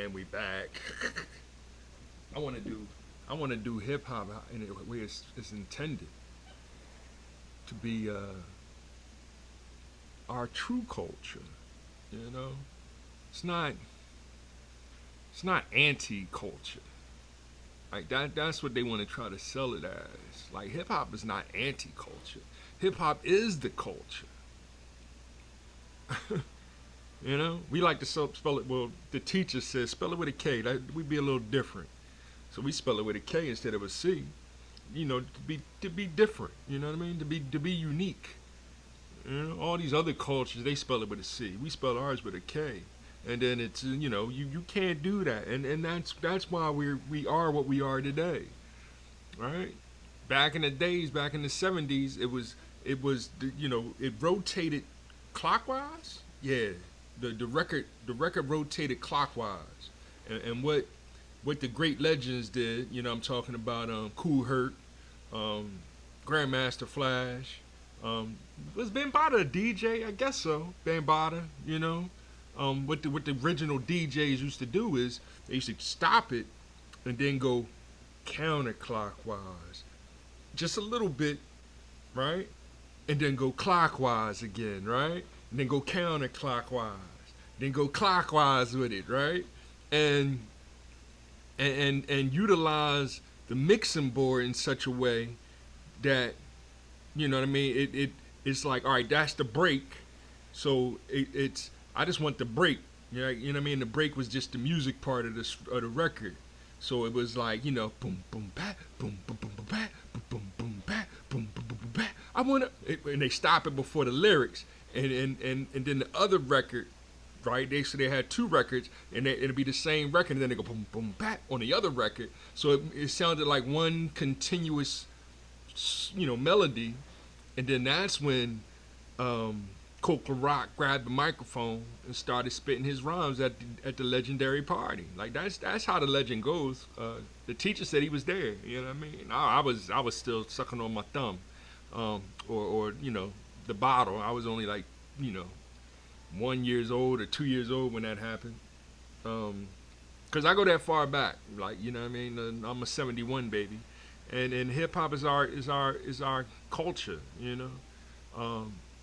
man, we back. I want to do, I want to do hip hop in a way it's intended to be our true culture. You know, it's not, it's not anti-culture. Like that's what they want to try to sell it as. Like hip hop is not anti-culture. Hip hop is the culture. You know, we like to spell it. Well, the teacher says spell it with a K. We'd be a little different, so we spell it with a K instead of a C. You know, to be different. You know what I mean? To be unique. You know, all these other cultures they spell it with a C. We spell ours with a K, and then it's you can't do that, and that's why we are what we are today, right? Back in the days, back in the '70s, it was it rotated clockwise. Yeah, the record rotated clockwise, and what the great legends did. I'm talking about Cool Herc, um, Grandmaster Flash. Was Bambaataa a DJ? I guess so. Bambaataa, what the original DJs used to do is they used to stop it and then go counterclockwise, just a little bit, right? And then go clockwise again, right? And then go counterclockwise, then go clockwise with it, right? And and utilize the mixing board in such a way that you know what I mean. It's like, all right, that's the break. So it's I just want the break. You know what I mean. The break was just the music part of the record. So it was like boom boom bat boom boom boom boom bat boom boom boom bat boom boom boom boom bat. I wanna and they stop it before the lyrics and then the other record, right? They had two records, and it'd be the same record, and then they go boom boom bat on the other record. So it sounded like one continuous, melody, and then that's when Coke Rock grabbed the microphone and started spitting his rhymes at the legendary party. Like that's how the legend goes. The teacher said he was there. You know what I mean? I was still sucking on my thumb, or the bottle. I was only like 1 years old or 2 years old when that happened. Cause I go that far back. Like you know what I mean? I'm a '71 baby, and hip hop is our culture.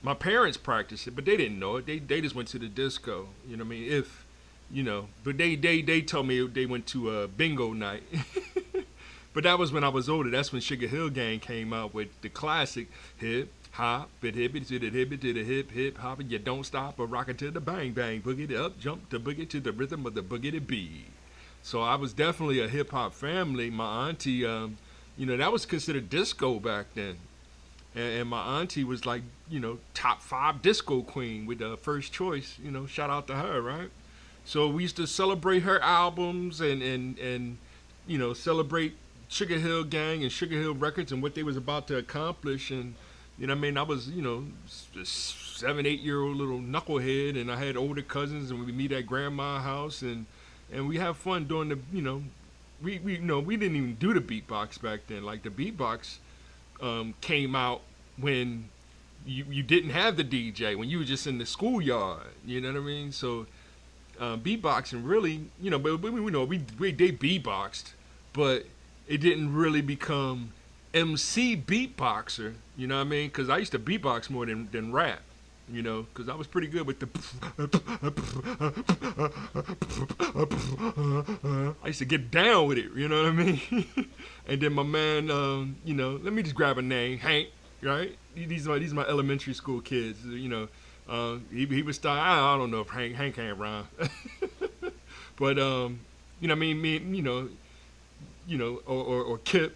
My parents practiced it, but they didn't know it. They just went to the disco. You know what I mean? But they told me they went to a bingo night. But that was when I was older. That's when Sugar Hill Gang came out with the classic hip hop, it hip it to the hip it to the hip hop, and you don't stop or rock it to the bang bang boogie it up, jump the boogie to the rhythm of the boogie to beat. So I was definitely a hip hop family. My auntie, that was considered disco back then. And my auntie was like, top 5 disco queen with the first choice. Shout out to her, right? So we used to celebrate her albums and celebrate Sugar Hill Gang and Sugar Hill Records and what they was about to accomplish. And I was a 7, 8-year-old little knucklehead, and I had older cousins, and we would meet at grandma's house, and we have fun doing the we didn't even do the beatbox back then. Like the beatbox came out when you didn't have the DJ, when you were just in the schoolyard. You know what I mean? So beatboxing really, but they beatboxed, but it didn't really become MC beatboxer. You know what I mean? Because I used to beatbox more than rap. Because I was pretty good with the. I used to get down with it. You know what I mean? And then my man, let me just grab a name, Hank. Right? These are my elementary school kids. He was start. I don't know if Hank can't rhyme, but or Kip.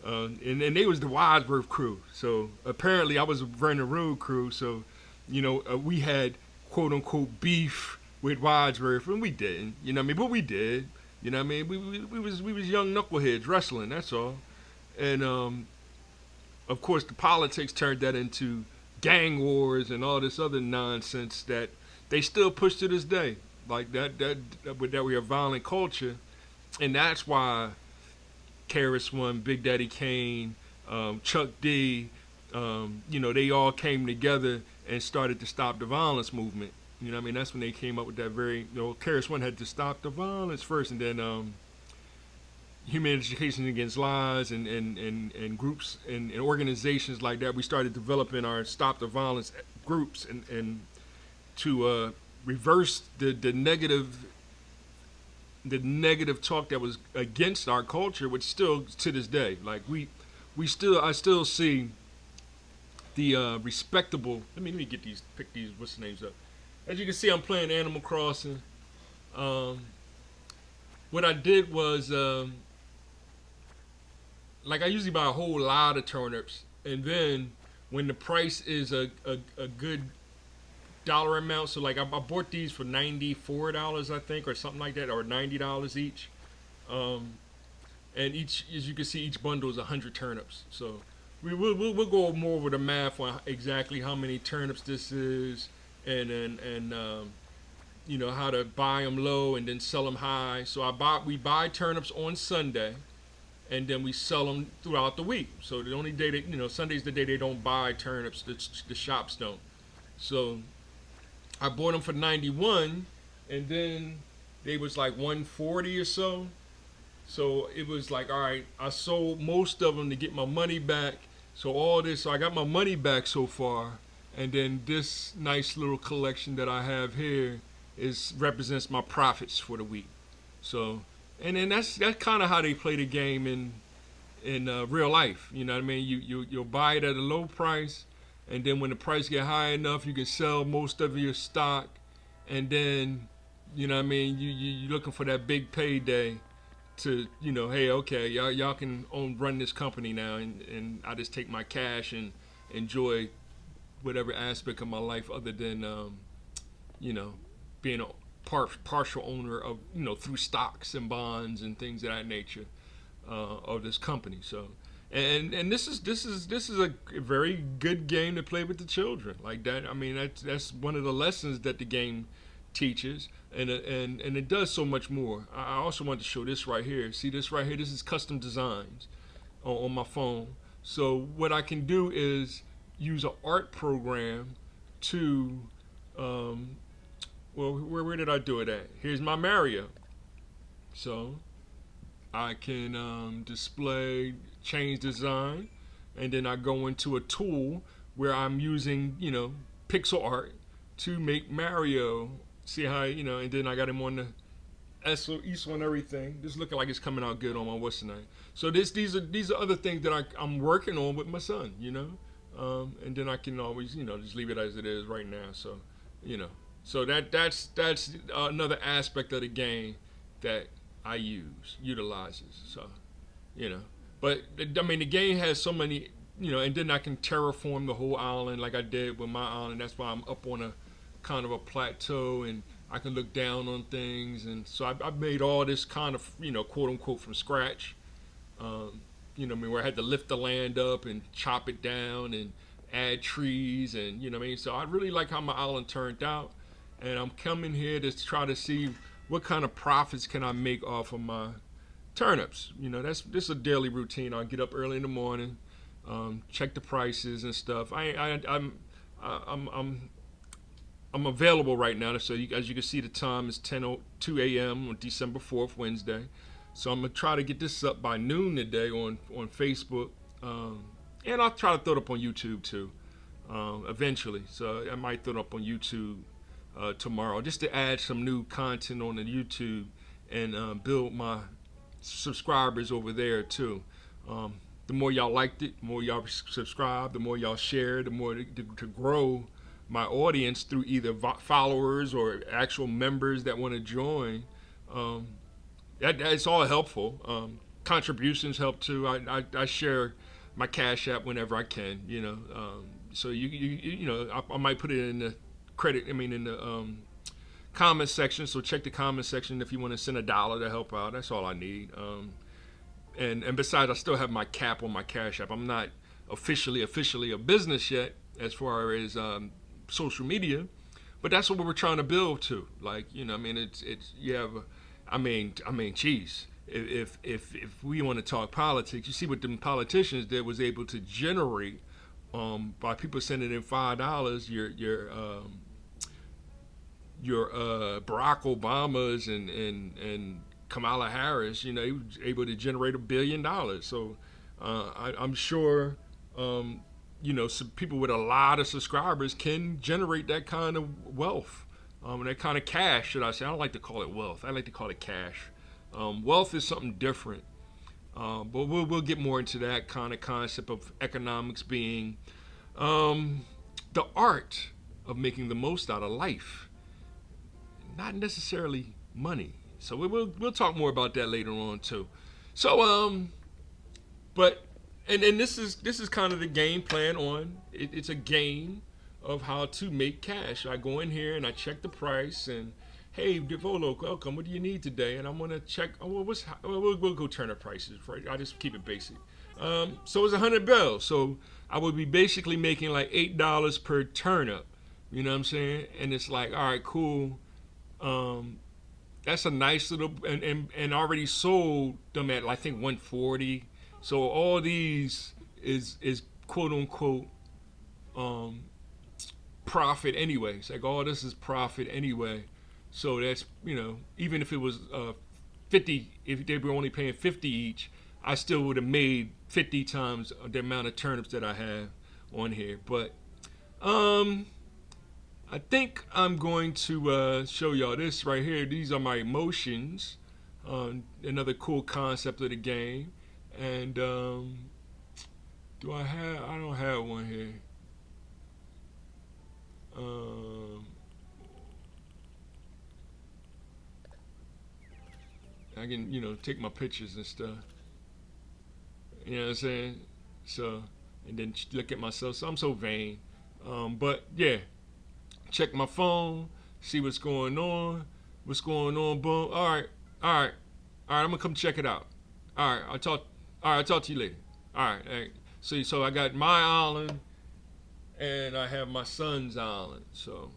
And they was the Wadsworth crew. So apparently I was running the road crew. So, we had quote unquote beef with Wadsworth, and we didn't. But we did. We was young knuckleheads wrestling. That's all. And of course the politics turned that into gang wars and all this other nonsense that they still push to this day. Like that we are violent culture, and that's why Karis One, Big Daddy Kane, Chuck D, they all came together and started to stop the violence movement. You know what I mean? That's when they came up with that very, KRS One had to stop the violence first, and then Human Education Against Lies and groups and organizations like that. We started developing our Stop the Violence groups and to reverse the negative talk that was against our culture, which still to this day, like I still see the respectable. Let me pick these what's the names up. As you can see, I'm playing Animal Crossing. What I did was like I usually buy a whole lot of turnips, and then when the price is a good dollar amount, so like I bought these for $94, I think, or something like that, or $90 each. And each, as you can see, each bundle is 100 turnips. So we'll go more over the math on exactly how many turnips this is, and how to buy them low and then sell them high. So we buy turnips on Sunday, and then we sell them throughout the week. So the only day that Sunday's the day they don't buy turnips. The shops don't. So I bought them for 91, and then they was like 140 or so. So it was like, all right, I sold most of them to get my money back. So I got my money back so far, and then this nice little collection that I have here represents my profits for the week. So, and then that's kind of how they play the game in real life. You know what I mean? You'll buy it at a low price, and then when the price get high enough, you can sell most of your stock, and then you know what I mean. You're looking for that big payday to hey, okay, y'all can run this company now, and I just take my cash and enjoy whatever aspect of my life other than being a partial owner of through stocks and bonds and things of that nature of this company. So and this is a very good game to play with the children like that. I mean that's one of the lessons that the game teaches, and it does so much more. I also want to show this right here. See this right here? This is custom designs on my phone. So what I can do is use an art program to where did I do it at? Here's my Mario. So I can change design, and then I go into a tool where I'm using pixel art to make Mario. See how and then I got him on the ISO and everything. This looking like it's coming out good on my what's the name. So these are other things that I'm working on with my son, and then I can always just leave it as it is right now. So so that's another aspect of the game that I utilizes. So but I mean the game has so many and then I can terraform the whole island like I did with my island. That's why I'm up on a kind of a plateau, and I can look down on things, and so I made all this kind of quote unquote from scratch. Where I had to lift the land up and chop it down and add trees, and so I really like how my island turned out, and I'm coming here to try to see what kind of profits can I make off of my turnips. This is a daily routine. I get up early in the morning, check the prices and stuff. I'm available right now, so as you can see, the time is 10:02 a.m. on December 4th, Wednesday. So I'm gonna try to get this up by noon today on Facebook, and I'll try to throw it up on YouTube too, eventually. So I might throw it up on YouTube tomorrow, just to add some new content on the YouTube and build my subscribers over there too. The more y'all liked it, the more y'all subscribe, the more y'all share, the more to grow my audience through either followers or actual members that want to join. That's all helpful. Contributions help too. I share my Cash App whenever I can. So I might put it in the in the comment section. So check the comment section if you want to send $1 to help out. That's all I need. And besides, I still have my cap on my Cash App. I'm not officially a business yet as far as social media, but that's what we're trying to build to. Like it's you have geez, if we want to talk politics, you see what the politicians did was able to generate by people sending in $5 your your Barack Obamas and Kamala Harris, he was able to generate $1 billion. So I'm sure, some people with a lot of subscribers can generate that kind of wealth, that kind of cash, should I say. I don't like to call it wealth. I like to call it cash. Wealth is something different. But we'll get more into that kind of concept of economics being the art of making the most out of life, not necessarily money. So we'll talk more about that later on too. So but and this is kind of the game plan on it. It's a game of how to make cash. I go in here and I check the price and hey, Devolo, welcome. What do you need today? And I'm gonna check. Oh, we'll go turnip prices. Right? I just keep it basic. So it's 100 bells. So I would be basically making like $8 per turnip. You know what I'm saying? And it's like, all right, cool. That's a nice little and already sold them at I think 140. So all these is quote unquote profit anyway. It's like all this is profit anyway. So that's even if it was 50, if they were only paying 50 each, I still would have made 50 times the amount of turnips that I have on here. But I think I'm going to show y'all this right here. These are my emotions. Another cool concept of the game. And I don't have one here. I can, take my pictures and stuff. You know what I'm saying? So, and then look at myself. So I'm so vain. But yeah, check my phone, see what's going on. What's going on? Boom. All right. I'm gonna come check it out. All right. I'll talk to you later. All right. All right. So I got my island, and I have my son's island. So,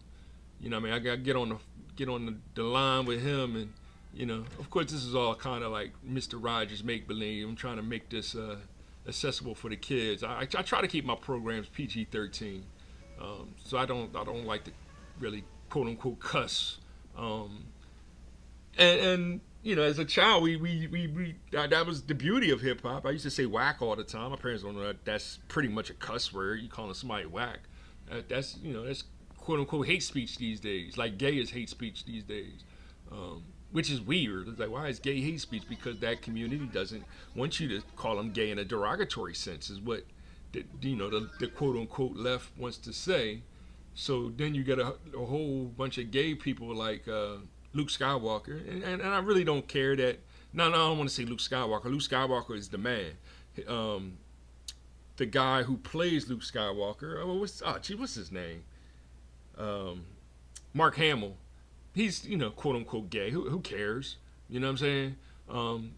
I gotta get on the line with him and. Of course, this is all kind of like Mr. Rogers make believe. I'm trying to make this accessible for the kids. I try to keep my programs PG-13, so I don't like to really quote unquote cuss. And as a child, we that was the beauty of hip hop. I used to say whack all the time. My parents don't know that's pretty much a cuss word. You calling somebody whack, that's quote unquote hate speech these days. Like gay is hate speech these days. Which is weird. It's like, why is gay hate speech? Because that community doesn't want you to call them gay in a derogatory sense, is what the quote unquote left wants to say. So then you get a whole bunch of gay people like Luke Skywalker, and I really don't care that. No, I don't want to say Luke Skywalker. Luke Skywalker is the man. The guy who plays Luke Skywalker. What's his name? Mark Hamill. He's quote unquote gay. Who cares? You know what I'm saying?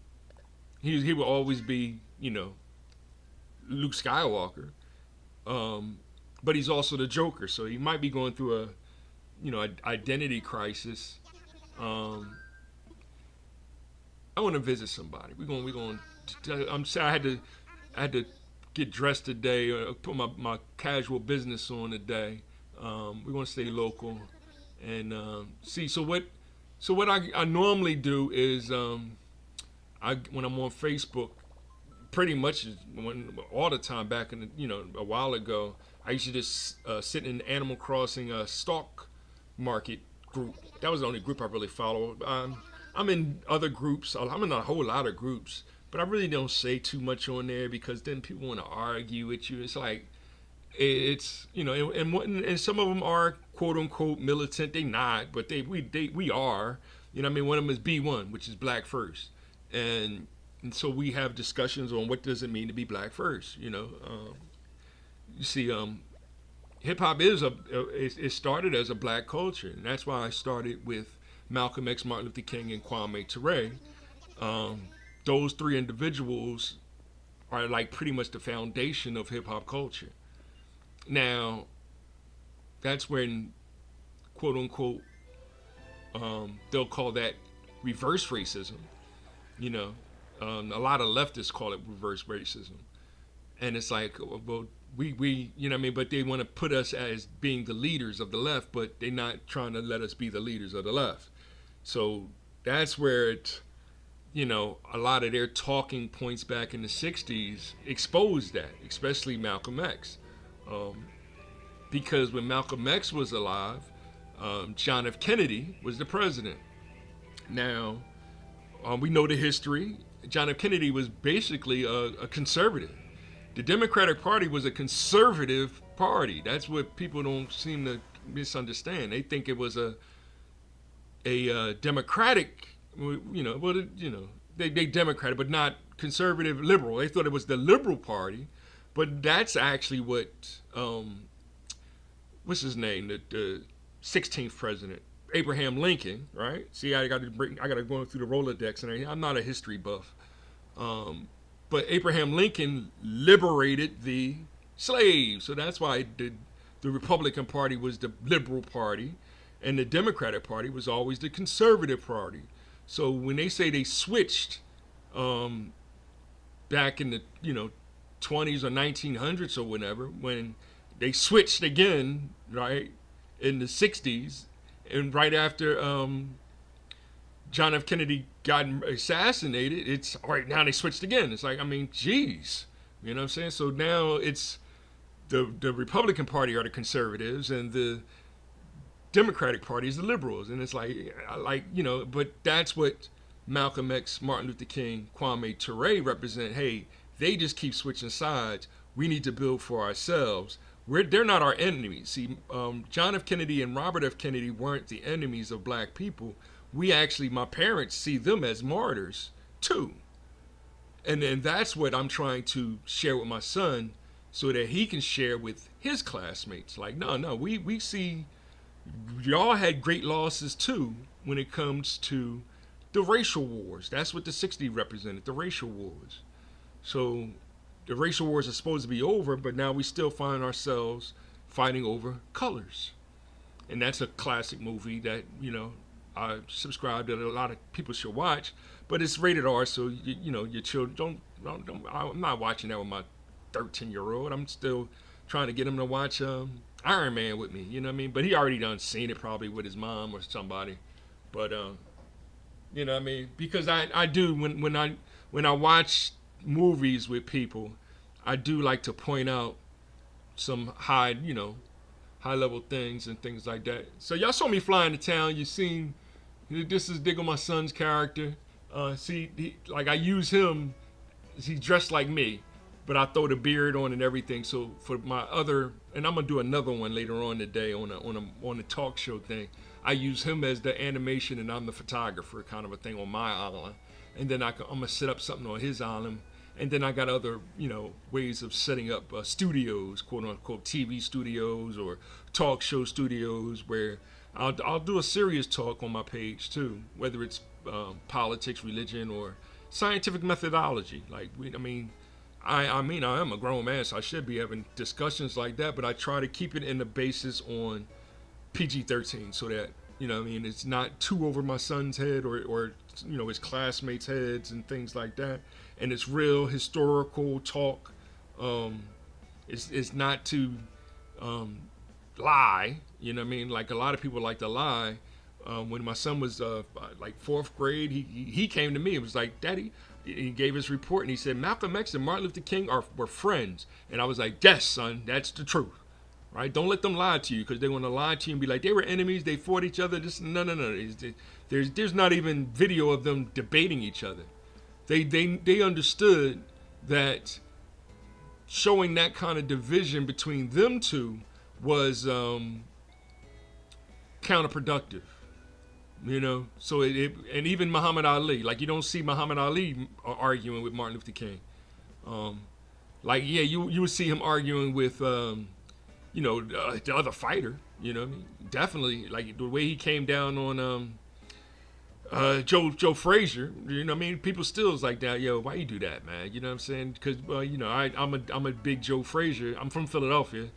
He will always be Luke Skywalker, but he's also the Joker. So he might be going through a identity crisis. I want to visit somebody. We're going. I'm sorry. I had to get dressed today. Put my casual business on today. We're gonna stay local. And see, so what I normally do is when I'm on Facebook, pretty much all the time back in a while ago, I used to just sit in Animal Crossing stock market group. That was the only group I really followed. I'm in other groups. I'm in a whole lot of groups, but I really don't say too much on there because then people want to argue with you. It's like. It's and some of them are quote unquote militant. They not, but we are. One of them is B1, which is Black First, and so we have discussions on what does it mean to be Black First. You see, hip hop it started as a black culture, and that's why I started with Malcolm X, Martin Luther King, and Kwame Ture. Those three individuals are like pretty much the foundation of hip hop culture. Now, that's when, quote unquote, they'll call that reverse racism. A lot of leftists call it reverse racism. And it's like, well, we you know what I mean, but they want to put us as being the leaders of the left, but they're not trying to let us be the leaders of the left. So that's where it, a lot of their talking points back in the 60s exposed that, especially Malcolm X. Um, because when Malcolm X was alive, John F. Kennedy was the president. Now, we know the history. John F. Kennedy was basically a conservative. The Democratic Party was a conservative party. That's what people don't seem to misunderstand. They think it was a Democratic, they Democratic, but not conservative liberal. They thought it was the Liberal Party, but that's actually what's his name, the 16th president, Abraham Lincoln, right? See, I got to go through the Rolodex, and I'm not a history buff, but Abraham Lincoln liberated the slaves, so that's why the Republican Party was the liberal party, and the Democratic Party was always the conservative party. So when they say they switched back in the 20s or 1900s or whatever, when they switched again, right, in the 60s, and right after John F. Kennedy got assassinated, it's all right, now they switched again. It's like, I mean, geez, you know what I'm saying? So now it's the Republican Party are the conservatives, and the Democratic Party is the liberals, and it's but that's what Malcolm X, Martin Luther King, Kwame Ture represent. Hey, they just keep switching sides. We need to build for ourselves. They're not our enemies. See, John F. Kennedy and Robert F. Kennedy weren't the enemies of black people. My parents see them as martyrs too. And then that's what I'm trying to share with my son so that he can share with his classmates. Like, no, we see y'all had great losses too when it comes to the racial wars. That's what the 60s represented, the racial wars. So the racial wars are supposed to be over, but now we still find ourselves fighting over colors. And that's a classic movie that, I subscribe that a lot of people should watch, but it's rated R, so your children don't. I'm not watching that with my 13-year-old. I'm still trying to get him to watch Iron Man with me. You know what I mean? But he already done seen it probably with his mom or somebody. But you know what I mean? Because I do when I watch movies with people, I do like to point out some high level things and things like that. So y'all saw me flying to town. You seen this is Diggle, my son's character. I use him. He's dressed like me, but I throw the beard on and everything. So for my other, and I'm gonna do another one later on today on a talk show thing. I use him as the animation, and I'm the photographer, kind of a thing on my island. And then I'm gonna set up something on his island. And then I got other, ways of setting up studios, quote unquote, TV studios or talk show studios, where I'll do a serious talk on my page too, whether it's politics, religion, or scientific methodology. I am a grown man, so I should be having discussions like that, but I try to keep it in the basis on PG-13, so that it's not too over my son's head or his classmates' heads and things like that. And it's real historical talk. It's not to lie. You know what I mean? Like a lot of people like to lie. When my son was like fourth grade, he came to me. It was like, Daddy. He gave his report and he said Malcolm X and Martin Luther King were friends. And I was like, yes, son, that's the truth. Right? Don't let them lie to you, because they want to lie to you and be like, they were enemies, they fought each other. No. There's not even video of them debating each other. They understood that showing that kind of division between them two was counterproductive. So and even Muhammad Ali, like you don't see Muhammad Ali arguing with Martin Luther King. You would see him arguing with the other fighter. You know what I mean? Definitely, like the way he came down on Joe Frazier. You know what I mean? People still is like that. Yo, why you do that, man? You know what I'm saying? Because I'm a big Joe Frazier. I'm from Philadelphia.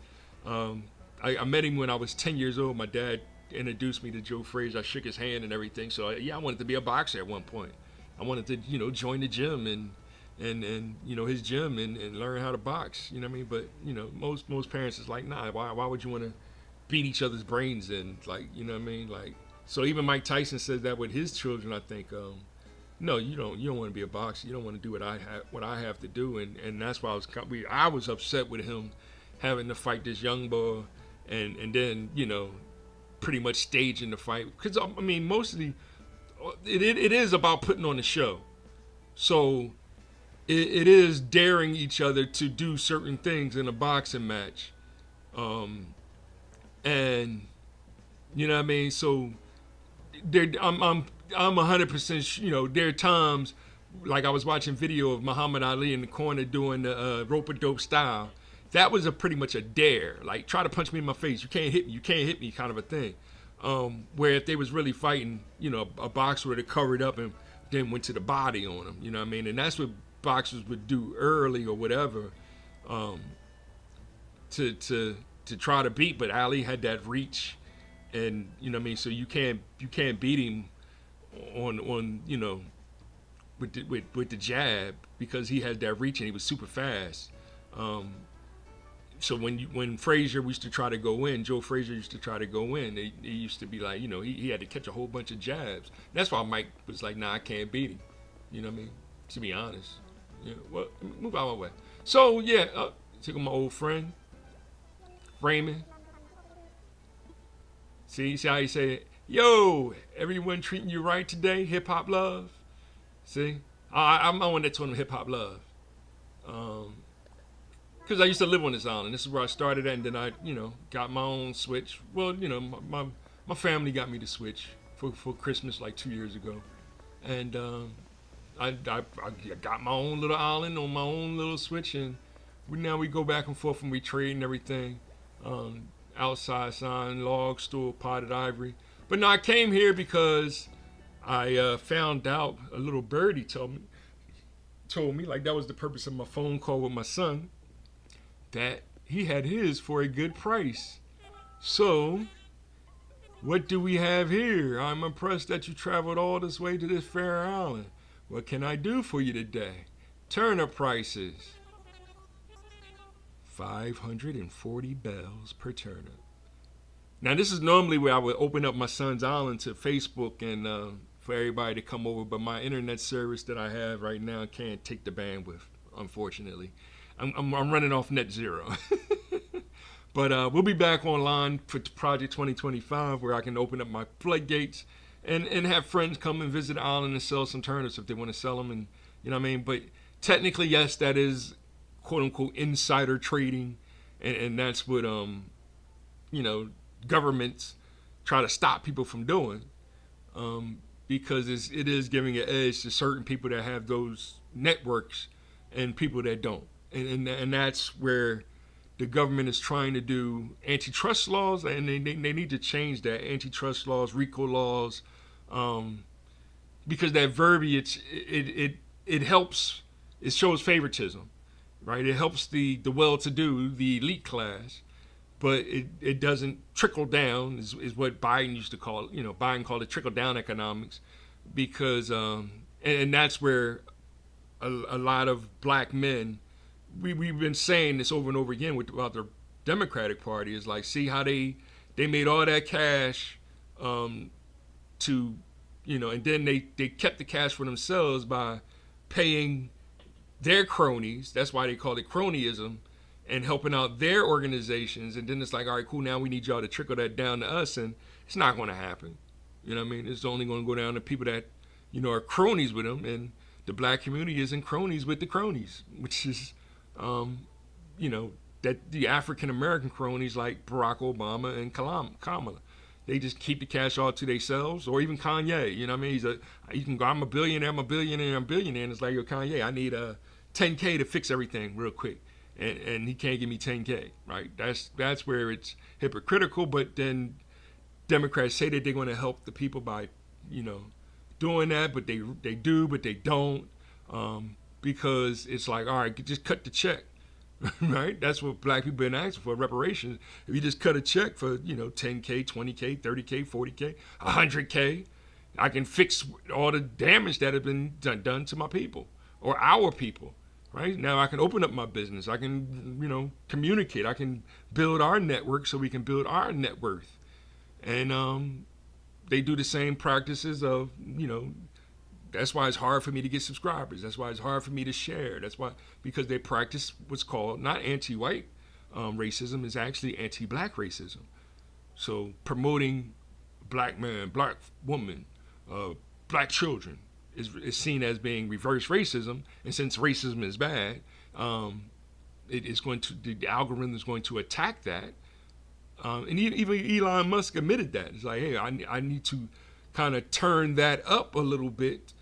I met him when I was 10 years old. My dad introduced me to Joe Frazier. I shook his hand and everything. So I wanted to be a boxer at one point. I wanted to join the gym and and his gym and learn how to box. You know what I mean? But most parents is like, nah. Why would you want to beat each other's brains in? Like, you know what I mean? Like, so even Mike Tyson says that with his children. I think, no, you don't want to be a boxer. You don't want to do what I have to do, and that's why I was upset with him having to fight this young boy, and then pretty much staging the fight, because I mean mostly it is about putting on the show. So it is daring each other to do certain things in a boxing match, and you know what I mean. So I'm 100%. There are times like I was watching video of Muhammad Ali in the corner doing the rope a dope style. That was pretty much a dare. Like, try to punch me in my face. You can't hit me. You can't hit me, kind of a thing. Where if they was really fighting, a boxer would have covered up and then went to the body on him. You know what I mean? And that's what boxers would do early or whatever, to try to beat. But Ali had that reach, and you know what I mean. So you can't beat him on with the jab, because he had that reach and he was super fast. So when Frazier used to try to go in, Joe Frazier used to try to go in, it used to be like, he had to catch a whole bunch of jabs. That's why Mike was like, nah, I can't beat him. You know what I mean? To be honest. Well, move out of my way. So, yeah, took my old friend, Raymond. See how he said, yo, everyone treating you right today? Hip-hop love? See? I'm the one that told him hip-hop love. Because I used to live on this island. This is where I started at, and then I, got my own Switch. Well, my family got me the Switch for Christmas like 2 years ago. And I got my own little island on my own little Switch, and now we go back and forth and we trade and everything. Outside sign, log, stool, potted ivory. But no, I came here because I found out, a little birdie told me, like, that was the purpose of my phone call with my son, that he had his for a good price. So, what do we have here? I'm impressed that you traveled all this way to this fair island. What can I do for you today? Turnip prices. 540 bells per turnip. Now, this is normally where I would open up my son's island to Facebook and for everybody to come over, but my internet service that I have right now can't take the bandwidth, unfortunately. I'm running off net zero. But we'll be back online for Project 2025, where I can open up my floodgates and have friends come and visit the island and sell some turnips if they want to sell them. And you know what I mean? But technically, yes, that is quote unquote insider trading. And that's what, governments try to stop people from doing. Because it is giving an edge to certain people that have those networks and people that don't. And that's where the government is trying to do antitrust laws, and they need to change that. Antitrust laws, RICO laws, because that verbiage, it helps, it shows favoritism, right? It helps the well-to-do, the elite class, but it doesn't trickle down, is what Biden used to call it. Biden called it trickle-down economics, because, and that's where a lot of black men, we've been saying this over and over again about the Democratic Party, is like, see how they made all that cash and then they kept the cash for themselves by paying their cronies. That's why they call it cronyism, and helping out their organizations. And then it's like, all right, cool, now we need y'all to trickle that down to us, and it's not going to happen. You know what I mean? It's only going to go down to people that are cronies with them, and the black community isn't cronies with the cronies, which is that the African American cronies like Barack Obama and Kamala, they just keep the cash all to themselves, or even Kanye. You know what I mean? You can go, I'm a billionaire, I'm a billionaire. And it's like, yo, Kanye, I need a 10K to fix everything real quick, and he can't give me 10K, right? That's where it's hypocritical. But then Democrats say that they're going to help the people by doing that, but they do, but they don't. Because it's like, all right, just cut the check, right? That's what black people been asking for, reparations. If you just cut a check for, 10K, 20K, 30K, 40K, 100K, I can fix all the damage that has been done to my people. or our people. Right now, I can open up my business. I can, communicate. I can build our network so we can build our net worth. And they do the same practices of, that's why it's hard for me to get subscribers. That's why it's hard for me to share. That's why, because they practice what's called not anti-white racism, it's actually anti-black racism. So promoting black man, black woman, black children is seen as being reverse racism. And since racism is bad, the algorithm is going to attack that. And even Elon Musk admitted that. It's like, hey, I need to kind of turn that up a little bit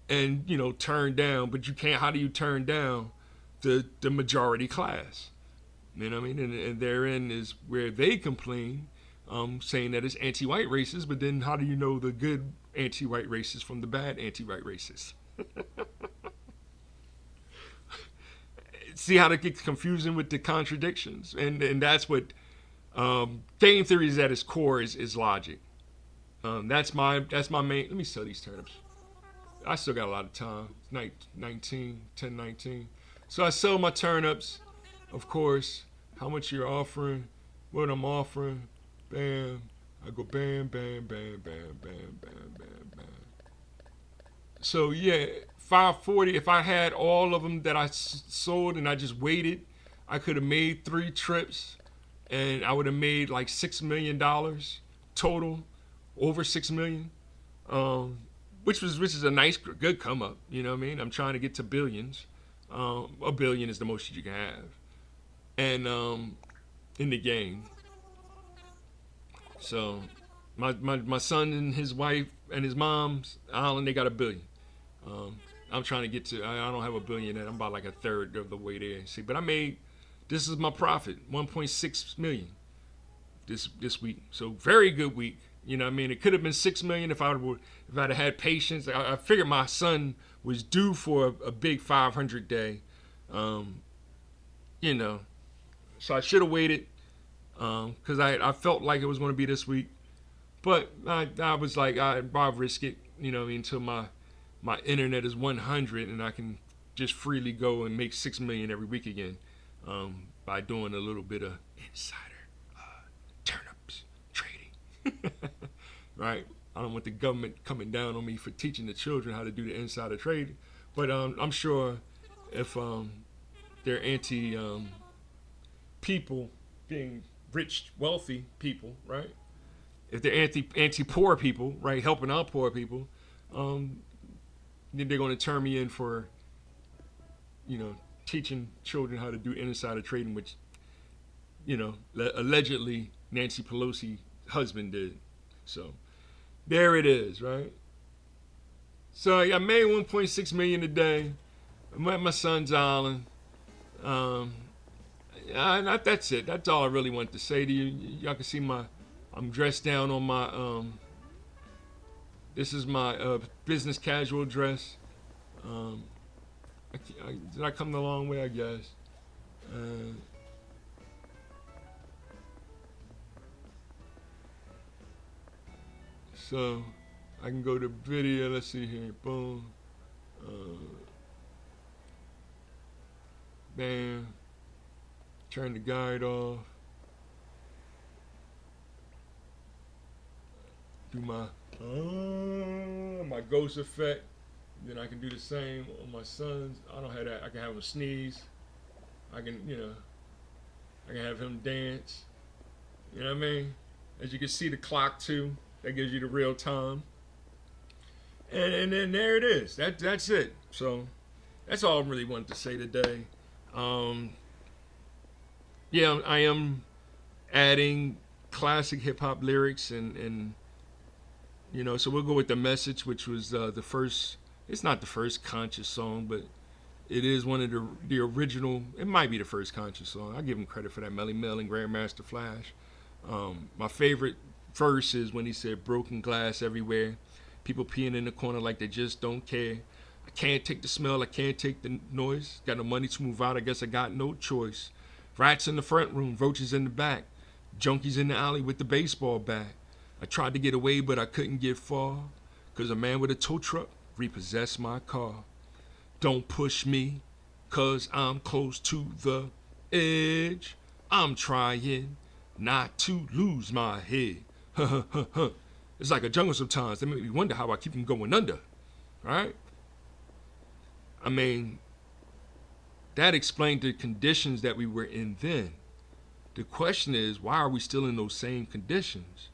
and, turn down. But you can't, how do you turn down the majority class? You know what I mean? And therein is where they complain, saying that it's anti-white racist, but then how do you know the good anti-white racist from the bad anti-white racist? See how that gets confusing with the contradictions? And that's what game theory is at its core is logic. That's my main. Let me sell these turnips. I still got a lot of time. It's 10:19. So I sell my turnips, of course. How much you're offering, what I'm offering, bam. I go bam, bam, bam, bam, bam, bam, bam, bam. So yeah, 540. If I had all of them that I sold and I just waited, I could have made 3 trips, and I would have made like $6 million total, over $6 million, which is a nice, good come up. You know what I mean? I'm trying to get to billions. A billion is the most you can have, and in the game. So my son and his wife and his mom's island, they got $1 billion. I'm trying to get to. I don't have $1 billion yet. I'm about like a third of the way there. See, but I made. This is my profit, 1.6 million this week. So very good week. You know what I mean? It could have been 6 million if I'd had patience. I figured my son was due for a big 500 day. So I should have waited because I felt like it was going to be this week. But I was like, I'll risk it, until my internet is 100 and I can just freely go and make 6 million every week again by doing a little bit of insider turnips trading. Right? I don't want the government coming down on me for teaching the children how to do the insider trading. But I'm sure if they're anti people being rich, wealthy people, right? If they're anti poor people, right, helping out poor people, then they're going to turn me in for, teaching children how to do insider trading, which, allegedly Nancy Pelosi's husband did. So there it is, right? So I made 1.6 million a day. I'm at my son's island. That's it. That's all I really want to say to you. Y'all can see I'm dressed down on my, this is my business casual dress. Did I come the long way? I guess. So I can go to video. Let's see here. Boom. Bam. Turn the guide off. Do my ghost effect. Then I can do the same on my sons. I don't have that. I can have him sneeze. I can have him dance. You know what I mean? As you can see the clock too. That gives you the real time. And then there it is. That's it. So that's all I really wanted to say today. Yeah, I am adding classic hip hop lyrics and so we'll go with The Message, which was the first. It's not the first conscious song, but it is one of the original. It might be the first conscious song. I give him credit for that. Melly Mel and Grandmaster Flash. My favorite verse is when he said, "Broken glass everywhere, people peeing in the corner like they just don't care. I can't take the smell, I can't take the noise. Got no money to move out, I guess I got no choice. Rats in the front room, roaches in the back, junkies in the alley with the baseball bat. I tried to get away, but I couldn't get far, 'cause a man with a tow truck repossessed my car. Don't push me, 'cause I'm close to the edge. I'm trying not to lose my head. It's like a jungle sometimes. They make me wonder how I keep from going under, right? I mean, that explained the conditions that we were in then. The question is, why are we still in those same conditions,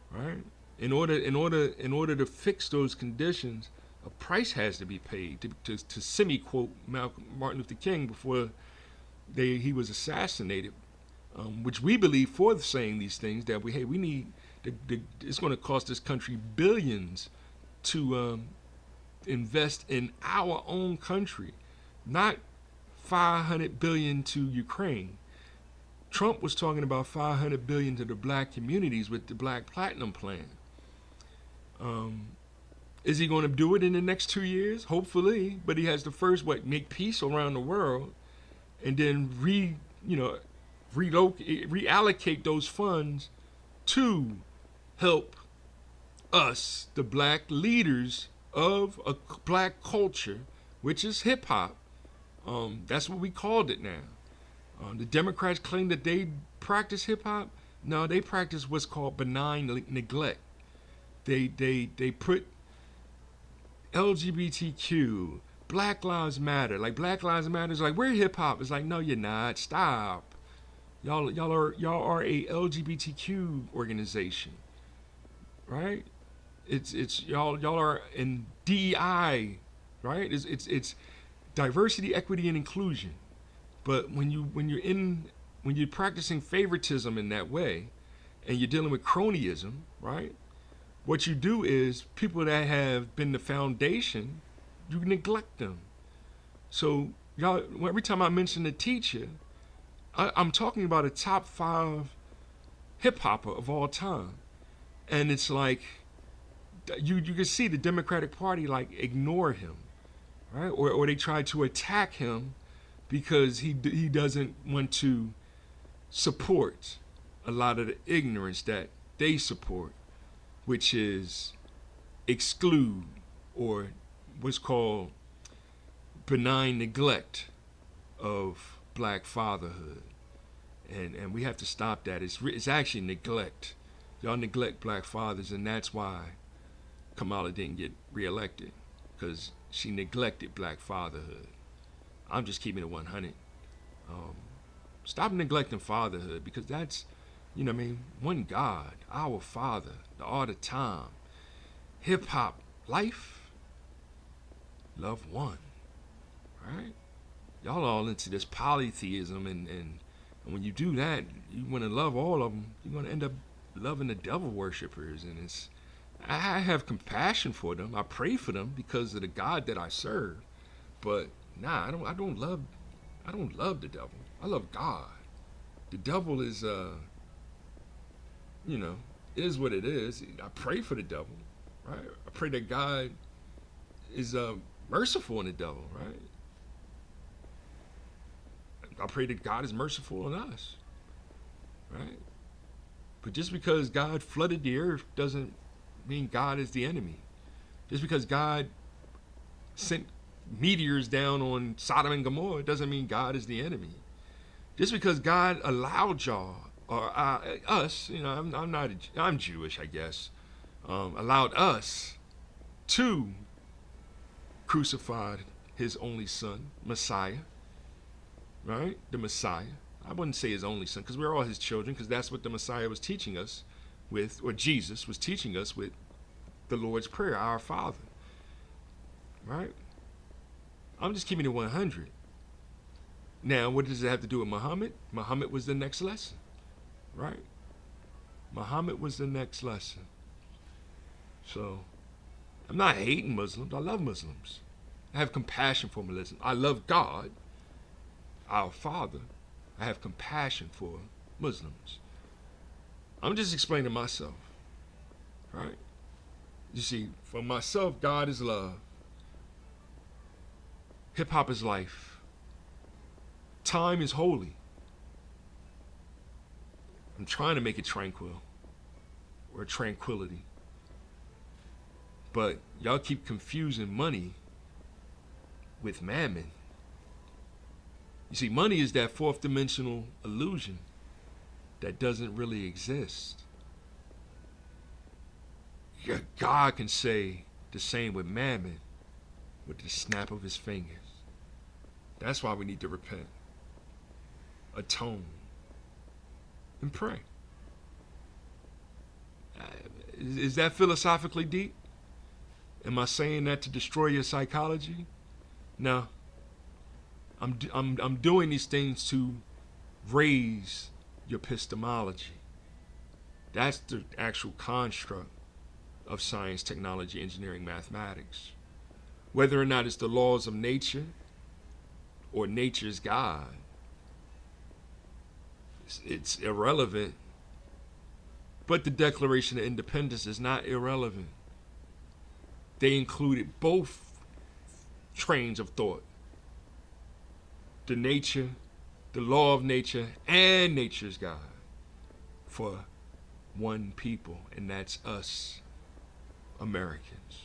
right? In order to fix those conditions, a price has to be paid to semi-quote Martin Luther King before he was assassinated, which we believe for saying these things that we need. It's going to cost this country billions to invest in our own country, not 500 billion to Ukraine. Trump was talking about 500 billion to the black communities with the Black Platinum Plan. Is he going to do it in the next 2 years? Hopefully, but he has to first make peace around the world, and then reallocate those funds to help us, the black leaders of a black culture, which is hip hop. That's what we called it now. The Democrats claim that they practice hip hop. No, they practice what's called benign neglect. They put LGBTQ, Black Lives Matter. Like Black Lives Matter is like, we're hip hop. It's like, no, you're not. Stop. Y'all are a LGBTQ organization, right? It's y'all are in DEI, right? It's diversity, equity, and inclusion. But when you're practicing favoritism in that way, and you're dealing with cronyism, right? What you do is people that have been the foundation, you neglect them. So y'all, every time I mention a teacher, I'm talking about a top 5 hip hopper of all time, and it's like you can see the Democratic Party like ignore him, right? Or they try to attack him because he doesn't want to support a lot of the ignorance that they support, which is exclude or what's called benign neglect of black fatherhood. And we have to stop that. It's actually neglect. Y'all neglect black fathers, and that's why Kamala didn't get reelected, because she neglected black fatherhood. I'm just keeping it 100. Stop neglecting fatherhood, because that's, one God, our Father, the all the time. Hip hop, life, love one, right? Y'all all into this polytheism, and when you do that, you want to love all of them. You're going to end up loving the devil worshippers, and I have compassion for them. I pray for them because of the God that I serve. But I don't love the devil. I love God. The devil is is what it is. I pray for the devil, right? I pray that God is merciful on the devil, right? I pray that God is merciful on us, right? But just because God flooded the earth doesn't mean God is the enemy. Just because God sent meteors down on Sodom and Gomorrah doesn't mean God is the enemy. Just because God allowed y'all, or us, I'm Jewish, I guess, allowed us to crucify his only son, Messiah, right? The Messiah. I wouldn't say his only son, because we're all his children, because that's what the Messiah was teaching us with, or Jesus was teaching us with the Lord's Prayer, our Father, right? I'm just keeping it 100. Now, what does it have to do with Muhammad? Muhammad was the next lesson, right? Muhammad was the next lesson. So, I'm not hating Muslims. I love Muslims. I have compassion for Muslims. I love God, our Father. I have compassion for Muslims. I'm just explaining myself, right? You see, for myself, God is love. Hip hop is life. Time is holy. I'm trying to make it tranquil, or tranquility. But y'all keep confusing money with mammon. You see, money is that fourth dimensional illusion that doesn't really exist. God can say the same with mammon with the snap of his fingers. That's why we need to repent, atone, and pray. Is that philosophically deep? Am I saying that to destroy your psychology? No. I'm doing these things to raise your epistemology. That's the actual construct of science, technology, engineering, mathematics. Whether or not it's the laws of nature or nature's God, it's irrelevant. But the Declaration of Independence is not irrelevant. They included both trains of thought. The nature, the law of nature, and nature's God for one people, and that's us, Americans.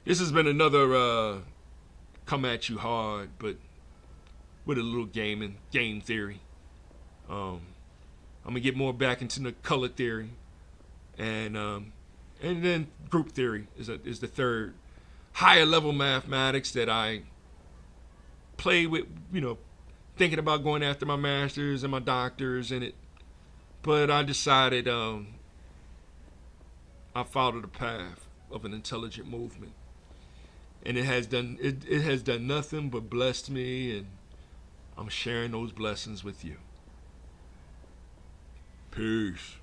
This has been another come at you hard, but with a little game theory. I'm gonna get more back into the color theory, and then group theory is the third higher level mathematics that I play with, thinking about going after my masters and my doctors in it. But I decided I followed the path of an intelligent movement, and it has done nothing but blessed me, and I'm sharing those blessings with you. Peace.